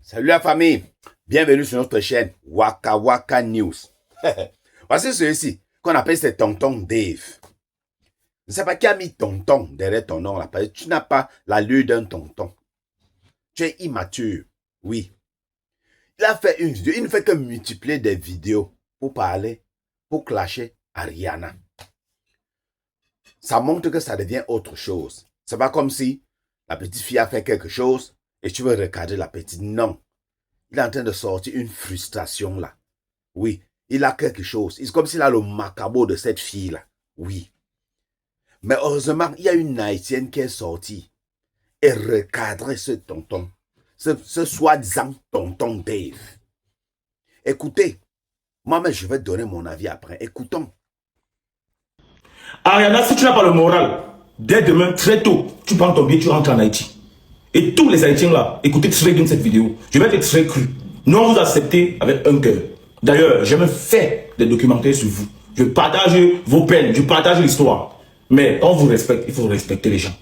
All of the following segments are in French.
Salut la famille, bienvenue sur notre chaîne Waka Waka News. Voici celui-ci qu'on appelle c'est Tonton Dave. Je ne sais pas qui a mis tonton derrière ton nom là, parce que tu n'as pas l'allure d'un tonton. Tu es immature, oui. Il a fait une vidéo, il ne fait que multiplier des vidéos pour parler, pour clasher Ariana. Ça montre que ça devient autre chose. C'est pas comme si la petite fille a fait quelque chose et tu veux regarder la petite. Non. Il est en train de sortir une frustration là. Oui. Il a quelque chose. C'est comme s'il a le macabre de cette fille là. Oui. Mais heureusement, il y a une haïtienne qui est sortie et recadrer ce tonton. Ce soi-disant tonton Dave. Écoutez. Moi-même, je vais donner mon avis après. Écoutons. Ariana, si tu n'as pas le moral, dès demain, très tôt, tu prends ton billet, tu rentres en Haïti. Et tous les Haïtiens là, écoutez très bien cette vidéo. Je vais être très cru. Non, vous acceptez avec un cœur. D'ailleurs, j'ai même fait des documentaires sur vous. Je partage vos peines, je partage l'histoire. Mais quand on vous respecte, il faut respecter les gens.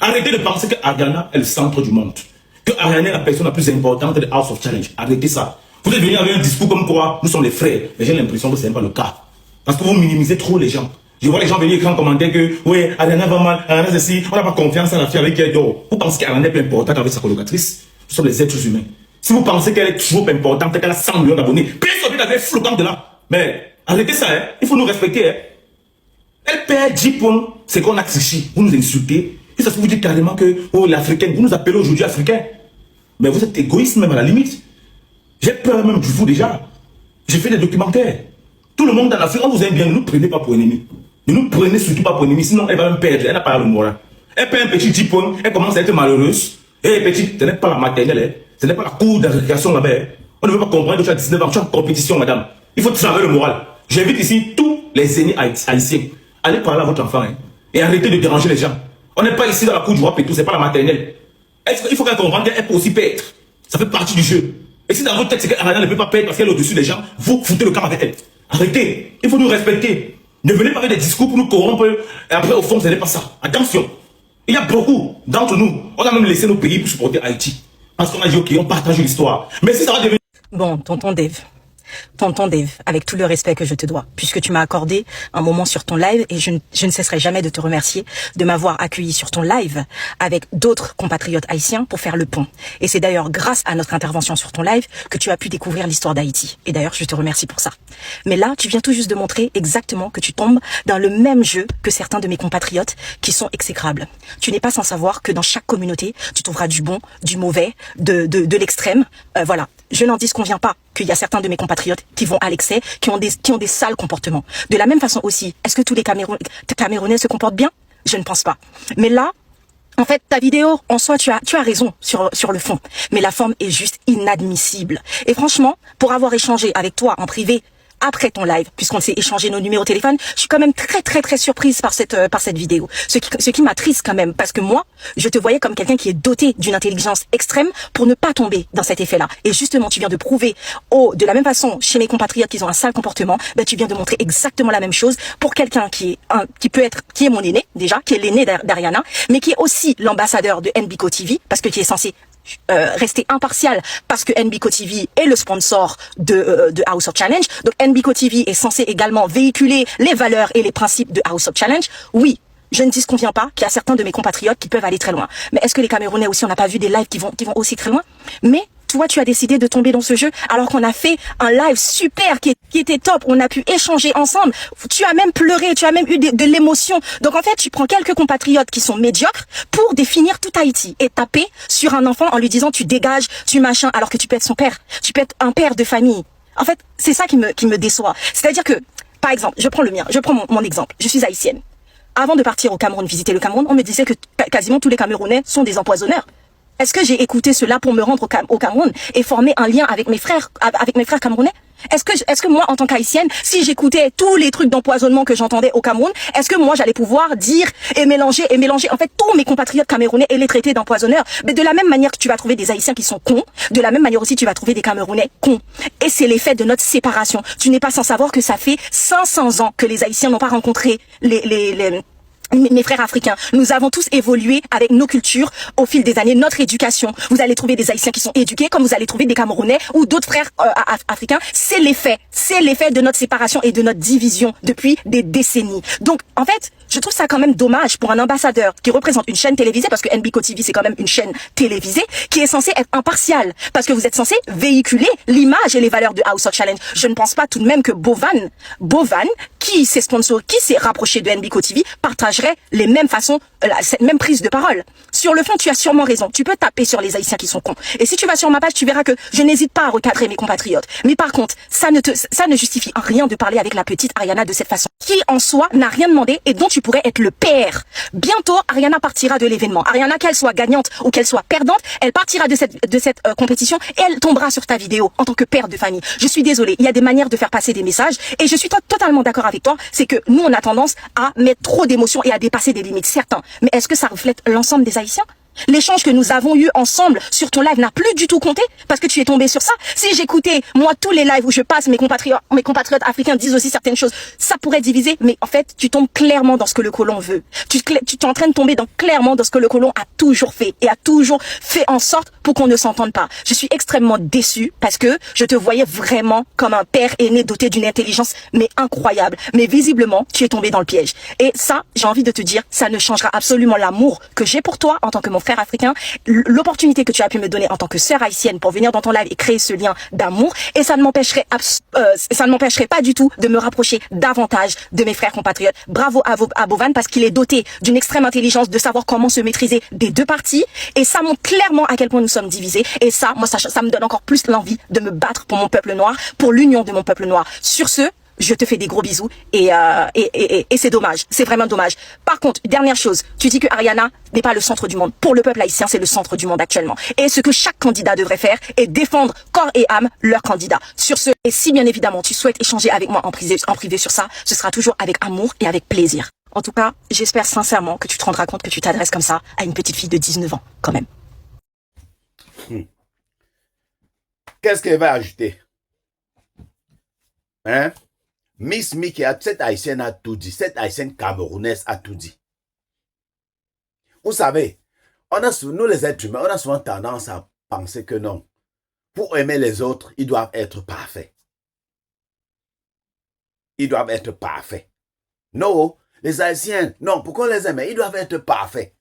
Arrêtez de penser que Ariana est le centre du monde. Que Ariana est la personne la plus importante de House of Challenge. Arrêtez ça. Vous êtes venu avec un discours comme quoi nous sommes les frères. Mais j'ai l'impression que ce n'est pas le cas. Parce que vous minimisez trop les gens. Je vois les gens venir écrire en commentaire que oui, Ariana va mal, Ariana ceci, on n'a pas confiance en la fille avec qui elle dort. Vous pensez qu'Ariana est plus importante avec sa colocatrice? Nous sommes les êtres humains. Si vous pensez qu'elle est trop importante, qu'elle a 100 millions d'abonnés, personne ne la flottant de là. Mais arrêtez ça, hein. Il faut nous respecter. Hein. Elle perd 10 points, c'est qu'on a triché. Vous nous insultez. Et ça se vous dit carrément que oh, l'Africaine, vous nous appelez aujourd'hui Africains. Mais vous êtes égoïste même à la limite. J'ai peur même du vous déjà. J'ai fait des documentaires. Tout le monde en Afrique, on vous aime bien, ne nous prenez pas pour ennemis. Ne nous prenez surtout pas pour ennemis, sinon elle va me perdre. Elle n'a pas le moral. Elle perd un petit 10 points, elle commence à être malheureuse. Et petite, ce n'est pas la maternelle, hein. Ce n'est pas la cour de récréation là-bas. Hein. On ne veut pas comprendre que tu as 19 ans, tu as une compétition, madame. Il faut travailler le moral. J'invite ici tous les aînés haïtiens. Allez parler à votre enfant hein, et arrêtez de déranger les gens. On n'est pas ici dans la cour du roi Pétou, c'est pas la maternelle. Il faut qu'elle comprenne qu'elle peut aussi perdre. Ça fait partie du jeu. Et si dans votre tête, c'est qu'Ariana ne peut pas perdre parce qu'elle est au-dessus des gens, vous foutez le camp avec elle. Arrêtez. Il faut nous respecter. Ne venez pas avec des discours pour nous corrompre. Et après, au fond, ce n'est pas ça. Attention. Il y a beaucoup d'entre nous. On a même laissé nos pays pour supporter Haïti. Parce qu'on a dit, ok, on partage l'histoire. Mais si ça va devenir... Bon, tonton Dave, avec tout le respect que je te dois, puisque tu m'as accordé un moment sur ton live et je ne cesserai jamais de te remercier de m'avoir accueilli sur ton live avec d'autres compatriotes haïtiens pour faire le pont. Et c'est d'ailleurs grâce à notre intervention sur ton live que tu as pu découvrir l'histoire d'Haïti. Et d'ailleurs, je te remercie pour ça. Mais là, tu viens tout juste de montrer exactement que tu tombes dans le même jeu que certains de mes compatriotes qui sont exécrables. Tu n'es pas sans savoir que dans chaque communauté, tu trouveras du bon, du mauvais, de l'extrême. Voilà. Je n'en disconviens pas qu'il y a certains de mes compatriotes qui vont à l'excès, qui ont des sales comportements. De la même façon aussi, est-ce que tous les Camerounais se comportent bien? Je ne pense pas. Mais là, en fait, ta vidéo, en soi, tu as raison sur le fond. Mais la forme est juste inadmissible. Et franchement, pour avoir échangé avec toi en privé, après ton live, puisqu'on s'est échangé nos numéros de téléphone, je suis quand même très surprise par cette vidéo. Ce qui m'attriste quand même, parce que moi, je te voyais comme quelqu'un qui est doté d'une intelligence extrême pour ne pas tomber dans cet effet-là. Et justement, tu viens de prouver, de la même façon, chez mes compatriotes qui ont un sale comportement, ben, tu viens de montrer exactement la même chose pour quelqu'un qui est mon aîné, déjà, qui est l'aîné d'Ariana, mais qui est aussi l'ambassadeur de NBCO TV, parce que qui est censé rester impartial parce que NBCO TV est le sponsor de House of Challenge. Donc NBCO TV est censé également véhiculer les valeurs et les principes de House of Challenge. Oui, je ne disconviens pas qu'il y a certains de mes compatriotes qui peuvent aller très loin. Mais est-ce que les Camerounais aussi, on n'a pas vu des lives qui vont aussi très loin? Mais toi, tu as décidé de tomber dans ce jeu alors qu'on a fait un live super qui était top. On a pu échanger ensemble. Tu as même pleuré, tu as même eu de l'émotion. Donc en fait, tu prends quelques compatriotes qui sont médiocres pour définir tout Haïti et taper sur un enfant en lui disant tu dégages, tu machin, alors que tu peux être son père. Tu peux être un père de famille. En fait, c'est ça qui me déçoit. C'est-à-dire que, par exemple, je prends le mien, je prends mon exemple. Je suis haïtienne. Avant de partir au Cameroun, visiter le Cameroun, on me disait que quasiment tous les Camerounais sont des empoisonneurs. Est-ce que j'ai écouté cela pour me rendre au Cameroun et former un lien avec mes frères camerounais? Est-ce que moi, en tant qu'haïtienne, si j'écoutais tous les trucs d'empoisonnement que j'entendais au Cameroun, est-ce que moi, j'allais pouvoir dire et mélanger, en fait, tous mes compatriotes camerounais et les traiter d'empoisonneurs? Mais de la même manière que tu vas trouver des haïtiens qui sont cons, de la même manière aussi, tu vas trouver des Camerounais cons. Et c'est l'effet de notre séparation. Tu n'es pas sans savoir que ça fait 500 ans que les haïtiens n'ont pas rencontré mes frères africains, nous avons tous évolué avec nos cultures au fil des années, notre éducation. Vous allez trouver des Haïtiens qui sont éduqués, comme vous allez trouver des Camerounais ou d'autres frères africains. C'est l'effet de notre séparation et de notre division depuis des décennies. Donc, en fait, je trouve ça quand même dommage pour un ambassadeur qui représente une chaîne télévisée, parce que NBCO TV, c'est quand même une chaîne télévisée, qui est censée être impartiale, parce que vous êtes censé véhiculer l'image et les valeurs de House of Challenge. Je ne pense pas tout de même que Bovan, qui s'est rapproché de NBCO TV, partagerait les mêmes façons, cette même prise de parole. Sur le fond, tu as sûrement raison. Tu peux taper sur les Haïtiens qui sont cons. Et si tu vas sur ma page, tu verras que je n'hésite pas à recadrer mes compatriotes. Mais par contre, ça ne justifie en rien de parler avec la petite Ariana de cette façon, qui en soi n'a rien demandé et dont tu pourrais être le père. Bientôt, Ariana partira de l'événement. Ariana, qu'elle soit gagnante ou qu'elle soit perdante, elle partira de cette compétition et elle tombera sur ta vidéo en tant que père de famille. Je suis désolée, il y a des manières de faire passer des messages et je suis totalement d'accord avec toi, c'est que nous, on a tendance à mettre trop d'émotions et à dépasser des limites, certains. Mais est-ce que ça reflète l'ensemble des Haïtiens? L'échange que nous avons eu ensemble sur ton live n'a plus du tout compté parce que tu es tombé sur ça. Si j'écoutais, moi, tous les lives où je passe, mes compatriotes africains disent aussi certaines choses, ça pourrait diviser, mais en fait, tu tombes clairement dans ce que le colon veut. Tu es en train de tomber clairement dans ce que le colon a toujours fait et a toujours fait en sorte pour qu'on ne s'entende pas. Je suis extrêmement déçue parce que je te voyais vraiment comme un père aîné doté d'une intelligence, mais incroyable. Mais visiblement, tu es tombé dans le piège. Et ça, j'ai envie de te dire, ça ne changera absolument l'amour que j'ai pour toi en tant que mon frère africain, l'opportunité que tu as pu me donner en tant que sœur haïtienne pour venir dans ton live et créer ce lien d'amour, et ça ne m'empêcherait pas du tout de me rapprocher davantage de mes frères compatriotes. Bravo à Bovan parce qu'il est doté d'une extrême intelligence de savoir comment se maîtriser des deux parties, et ça montre clairement à quel point nous sommes divisés, et ça, moi, ça me donne encore plus l'envie de me battre pour mon peuple noir, pour l'union de mon peuple noir. Sur ce, je te fais des gros bisous et c'est dommage, c'est vraiment dommage. Par contre, dernière chose, tu dis que Ariana n'est pas le centre du monde. Pour le peuple haïtien, c'est le centre du monde actuellement. Et ce que chaque candidat devrait faire est défendre corps et âme leur candidat. Sur ce, et si bien évidemment tu souhaites échanger avec moi en privé sur ça, ce sera toujours avec amour et avec plaisir. En tout cas, j'espère sincèrement que tu te rendras compte que tu t'adresses comme ça à une petite fille de 19 ans, quand même. Qu'est-ce qu'elle va ajouter? Hein? Miss Mickey, cette haïtienne a tout dit. Cette haïtienne camerounaise a tout dit. Vous savez, nous les êtres humains, on a souvent tendance à penser que non. Pour aimer les autres, ils doivent être parfaits. Ils doivent être parfaits. Non, les haïtiens, non, pourquoi les aimer? Ils doivent être parfaits.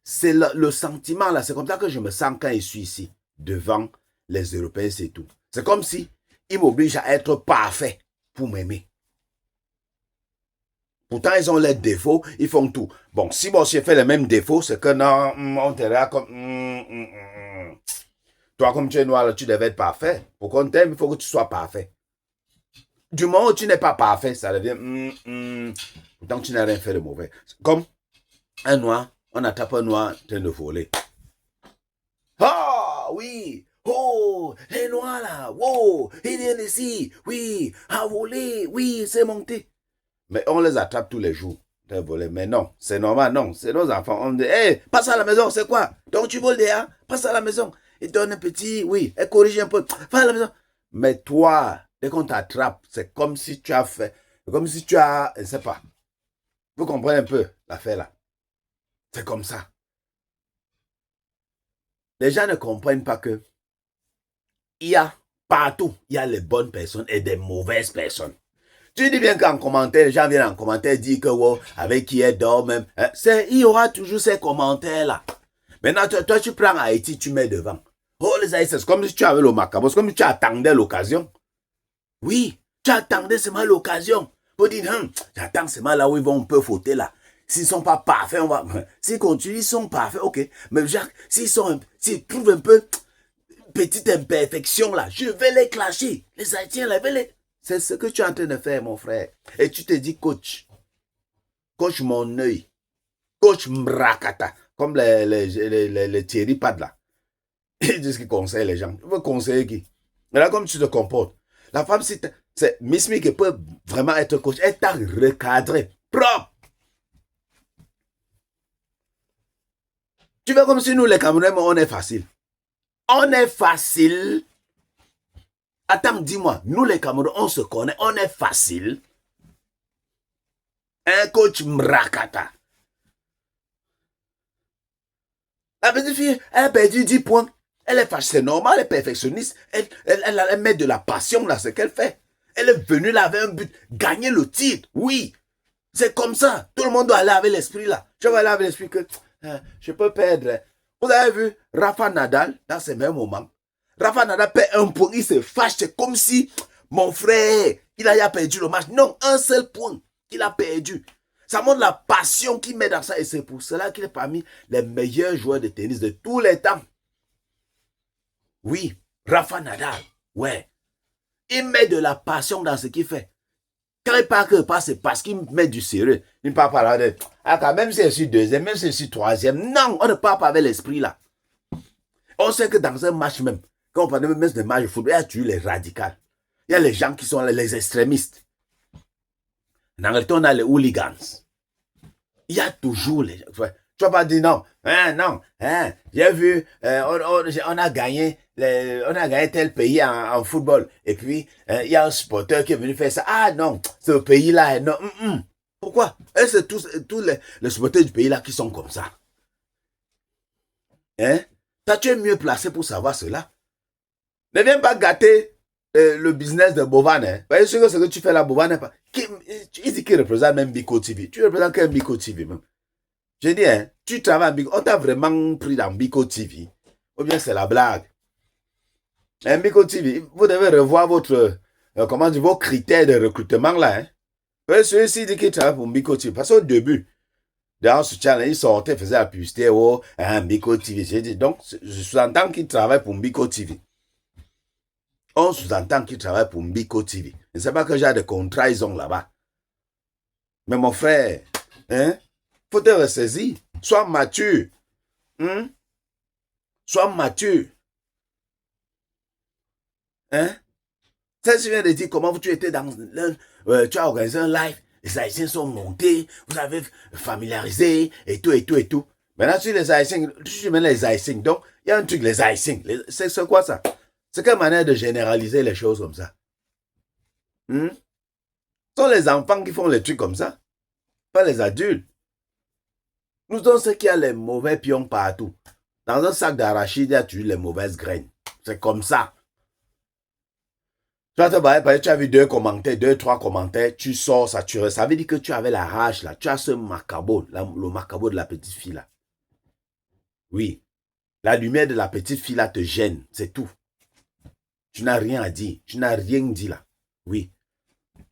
C'est le sentiment là, c'est comme ça que je me sens quand je suis ici, devant les Européens, c'est tout. C'est comme si ils m'obligent à être parfait pour m'aimer. Pourtant, ils ont leurs défauts, ils font tout. Bon, si moi j'ai fait les mêmes défauts, c'est que non, on te regarde comme... Toi, comme tu es noir, tu devais être parfait. Pour qu'on t'aime, il faut que tu sois parfait. Du moment où tu n'es pas parfait, ça devient... Pourtant, tu n'as rien fait de mauvais. Comme un noir, on attrape un noir en train de voler. Ah, oui! Oh, les noirs là! Wow! Ils viennent ici! Oui! À voler! Oui, c'est monté! Mais on les attrape tous les jours. Mais non, c'est normal, non. C'est nos enfants. On dit, hey, passe à la maison, c'est quoi? Donc tu voles déjà? Passe à la maison. Il donne un petit, oui, elle corrige un peu. Va à la maison. Mais toi, dès qu'on t'attrape, c'est comme si tu as fait, comme si tu as, je ne sais pas. Vous comprenez un peu l'affaire là? C'est comme ça. Les gens ne comprennent pas que il y a partout, il y a les bonnes personnes et des mauvaises personnes. Tu dis bien qu'en commentaire, les gens viennent en commentaire dire que wow, avec qui elle dort même. Hein, il y aura toujours ces commentaires-là. Maintenant, toi, tu prends Haïti, tu mets devant. Oh, les Haïtiens, c'est comme si tu avais le macabre, c'est comme si tu attendais l'occasion. Oui, tu attendais seulement l'occasion. Pour dire, j'attends seulement là où ils vont un peu fauter là. S'ils ne sont pas parfaits, on va... S'ils continuent, ils sont parfaits, ok. Mais Jacques, s'ils trouvent un peu petite imperfection là, je vais les clasher. Les Haïtiens, là, je vais les... C'est ce que tu es en train de faire, mon frère. Et tu te dis, coach mon œil, coach Mrakata, comme les Thierry Pad là. Ils disent qu'ils conseillent les gens. Ils veulent conseiller qui? Mais là, comme tu te comportes, la femme, c'est Miss Me qui peut vraiment être coach. Elle t'a recadré, propre. Tu veux comme si nous, les Camerounais, on est facile. On est facile. Attends, dis-moi, nous les Camerounais, on se connaît, on est facile. Un coach Mrakata. La petite fille, elle a perdu 10 points. Elle est fâchée, c'est normal, elle est perfectionniste. Elle met de la passion dans ce qu'elle fait. Elle est venue là avec un but, gagner le titre, oui. C'est comme ça. Tout le monde doit aller avec l'esprit là. Je vais aller avec l'esprit que je peux perdre. Vous avez vu Rafa Nadal dans ces mêmes moments. Rafa Nadal perd un point, il se fâche. C'est comme si mon frère, il a perdu le match. Non, un seul point qu'il a perdu. Ça montre la passion qu'il met dans ça. Et c'est pour cela qu'il est parmi les meilleurs joueurs de tennis de tous les temps. Oui, Rafa Nadal, ouais. Il met de la passion dans ce qu'il fait. Quand il parle quelque part, c'est parce qu'il met du sérieux. Il ne parle pas de même si je suis deuxième, même si je suis troisième. Non, on ne parle pas avec l'esprit là. On sait que dans un match même, quand on parle même de match de football, il y a toujours les radicaux. Il y a les gens qui sont les extrémistes. En Angleterre, on a les hooligans. Il y a toujours les gens. Tu vas pas dire non. Non. J'ai vu, on a gagné tel pays en football. Et puis, il y a un sporteur qui est venu faire ça. Ah non, ce pays-là, non. Pourquoi? Et c'est tous les supporters du pays-là qui sont comme ça. Toi, tu es mieux placé pour savoir cela. Ne viens pas gâter le business de Bovan. Parce que ce que tu fais là, Bovan, il dit qu'il représente même Biko TV. Tu représentes quel Biko TV même? Je dis, tu travailles à Biko. On t'a vraiment pris dans Biko TV. Ou bien c'est la blague. Biko TV, vous devez revoir vos critères de recrutement là. Celui-ci dit qu'il travaille pour Biko TV. Parce qu'au début, dans ce channel, il sortait, faisait la publicité, Biko TV. J'ai dit, donc, je sous-entends qu'il travaille pour Biko TV. On sous-entend qu'il travaille pour Biko TV. Je ne sais pas que j'ai des contrats, ils ont là-bas. Mais mon frère, faut te ressaisir. Sois mature. Sois mature. Ça, je viens de dire comment tu étais dans tu as organisé un live, les Haïtiens sont montés, vous avez familiarisé, et tout. Maintenant, sur les Haïtiens, tu mets les Haïtiens. Donc, il y a un truc, les Haïtiens. C'est quoi ça? C'est quelle manière de généraliser les choses comme ça? Ce sont les enfants qui font les trucs comme ça, pas les adultes. Nous sommes ceux qui ont les mauvais pions partout. Dans un sac d'arachide, il y a toujours les mauvaises graines. C'est comme ça. Tu as vu 2, 3 commentaires, tu sors, ça veut dire que tu avais la rage là, tu as ce macabo, le macabo de la petite fille là. Oui, la lumière de la petite fille là te gêne, c'est tout. Tu n'as rien à dire, tu n'as rien dit là. Oui,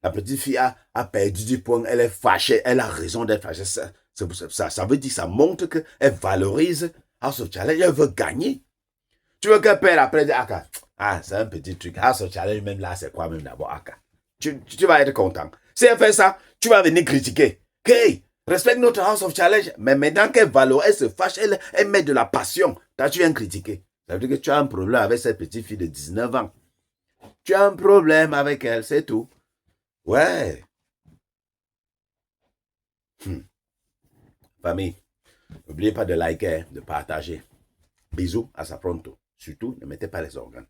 la petite fille a perdu du point, elle est fâchée, elle a raison d'être fâchée. Ça veut dire, ça montre qu'elle valorise ce challenge, elle veut gagner. Tu veux qu'elle perde après, c'est un petit truc. Ce challenge même là, c'est quoi même d'abord, tu vas être content. Si elle fait ça, tu vas venir critiquer. Hey, respecte notre House of Challenge. Mais maintenant qu'elle valorise, elle se fâche, elle met de la passion. Toi, tu viens critiquer. Ça veut dire que tu as un problème avec cette petite fille de 19 ans. Tu as un problème avec elle, c'est tout. Ouais. Famille, n'oubliez pas de liker, de partager. Bisous, à sa pronto. Surtout, ne mettez pas les organes.